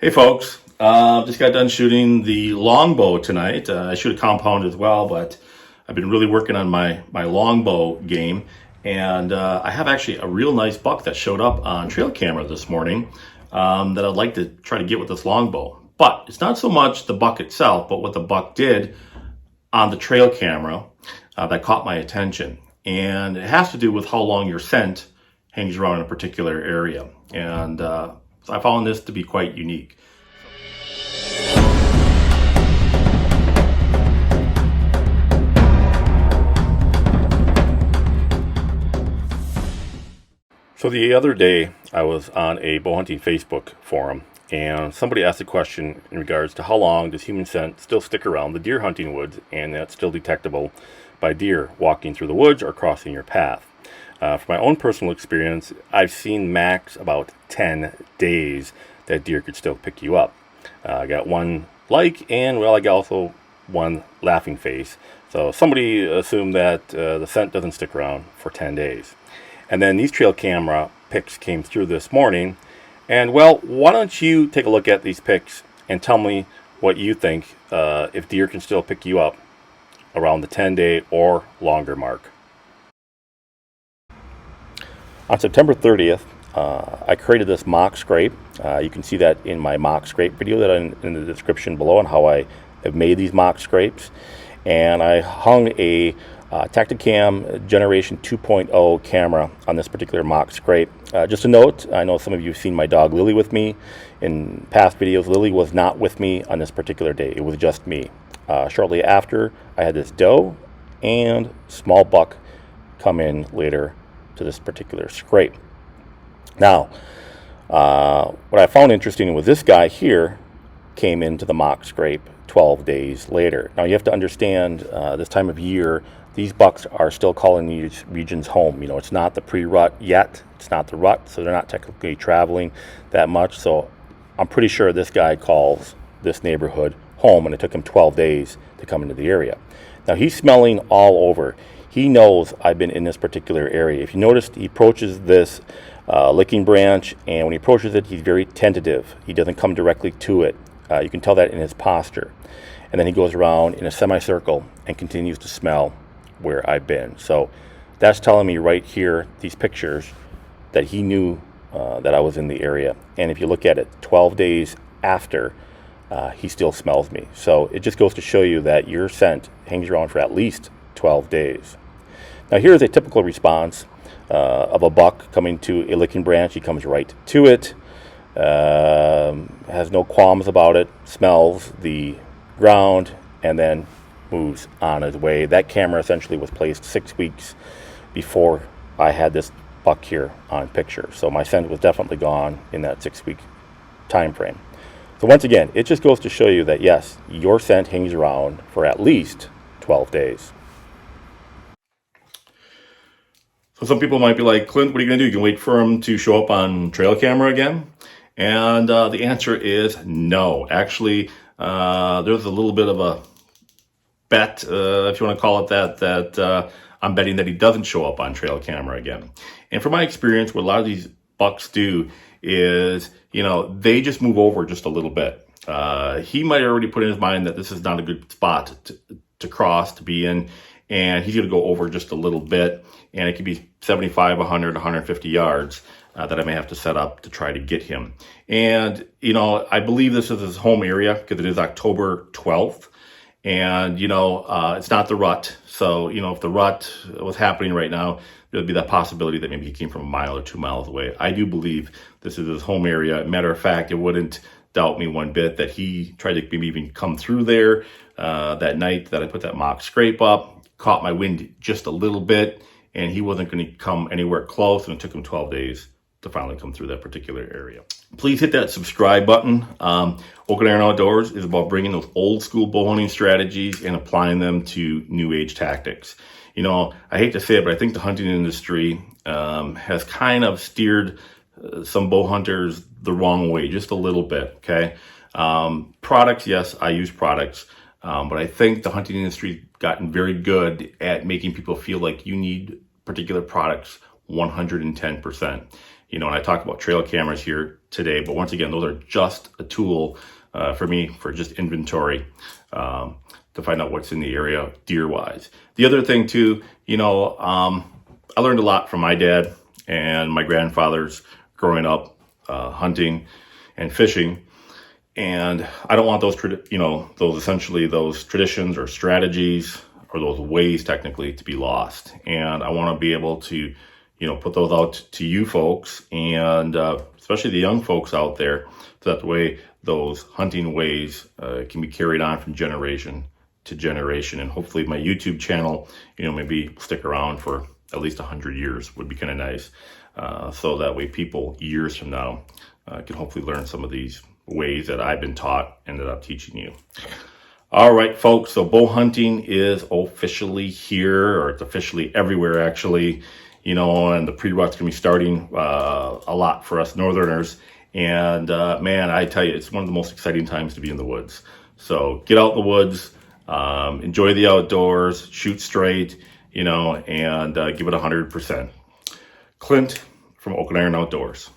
Hey folks, just got done shooting the longbow tonight. I shoot a compound as well, but I've been really working on my longbow game, and I have actually a real nice buck that showed up on trail camera this morning that I'd like to try to get with this longbow. But it's not so much the buck itself, but what the buck did on the trail camera that caught my attention. And it has to do with how long your scent hangs around in a particular area. And I found this to be quite unique. So the other day, I was on a bow hunting Facebook forum, and somebody asked a question in regards to how long does human scent still stick around the deer hunting woods, and that's still detectable by deer walking through the woods or crossing your path. From my own personal experience, I've seen max about 10 days that deer could still pick you up. I got one and I got also one laughing face. So somebody assumed that the scent doesn't stick around for 10 days. And then these trail camera pics came through this morning. And well, why don't you take a look at these pics and tell me what you think if deer can still pick you up around the 10-day or longer mark. On September 30th, I created this mock scrape. You can see that in my mock scrape video that in the description below on how I have made these mock scrapes. And I hung a Tactacam Generation 2.0 camera on this particular mock scrape. Just a note, I know some of you have seen my dog Lily with me in past videos. Lily was not with me on this particular day. It was just me. Shortly after, I had this doe and small buck come in later to this particular scrape. Now, what I found interesting was this guy here came into the mock scrape 12 days later. Now you have to understand this time of year, these bucks are still calling these regions home. You know, it's not the pre-rut yet. It's not the rut, so they're not technically traveling that much. So I'm pretty sure this guy calls this neighborhood home, and it took him 12 days to come into the area. Now he's smelling all over. He knows I've been in this particular area. If you noticed, he approaches this licking branch, and when he approaches it, he's very tentative. He doesn't come directly to it. You can tell that in his posture. And then he goes around in a semicircle and continues to smell where I've been. So that's telling me right here, these pictures, that he knew that I was in the area. And if you look at it, 12 days after, he still smells me. So it just goes to show you that your scent hangs around for at least 12 days. Now here's a typical response of a buck coming to a licking branch. He comes right to it, has no qualms about it, smells the ground, and then moves on his way. That camera essentially was placed 6 weeks before I had this buck here on picture. So my scent was definitely gone in that 6-week time frame. So once again, it just goes to show you that yes, your scent hangs around for at least 12 days. So some people might be like, Clint, what are you going to do? You can wait for him to show up on trail camera again? And the answer is no. Actually, there's a little bit of a bet, if you want to call it that I'm betting that he doesn't show up on trail camera again. And from my experience, what a lot of these bucks do is, they just move over just a little bit. He might already put in his mind that this is not a good spot to cross, to be in, and he's going to go over just a little bit, and it could be 75, 100, 150 yards that I may have to set up to try to get him. And, I believe this is his home area because it is October 12th, and, it's not the rut. So, if the rut was happening right now, there'd be that possibility that maybe he came from a mile or 2 miles away. I do believe this is his home area. Matter of fact, it wouldn't doubt me one bit that he tried to maybe even come through there that night that I put that mock scrape up, caught my wind just a little bit, and he wasn't going to come anywhere close, and it took him 12 days to finally come through that particular area. Please hit that subscribe button. Oak and Iron Outdoors is about bringing those old school bow hunting strategies and applying them to new age tactics. I hate to say it, but I think the hunting industry has kind of steered some bow hunters the wrong way, just a little bit, okay? Products, yes, I use products, but I think the hunting industry's gotten very good at making people feel like you need particular products 110%. and I talk about trail cameras here today, but once again, those are just a tool for me for just inventory to find out what's in the area deer wise. The other thing too, I learned a lot from my dad and my grandfathers growing up hunting and fishing. And I don't want those those traditions or strategies or those ways technically to be lost. And I want to be able to, put those out to you folks and especially the young folks out there, so that way those hunting ways can be carried on from generation to generation. And hopefully my YouTube channel, maybe stick around for at least 100 years would be kind of nice. So that way people years from now can hopefully learn some of these ways that I've been taught and that I'm teaching you. All right, folks, so bow hunting is officially here, or it's officially everywhere actually, and the pre-rut's gonna be starting a lot for us Northerners. And man, I tell you, it's one of the most exciting times to be in the woods. So get out in the woods, enjoy the outdoors, shoot straight, and give it 100%. Clint from Oak and Iron Outdoors.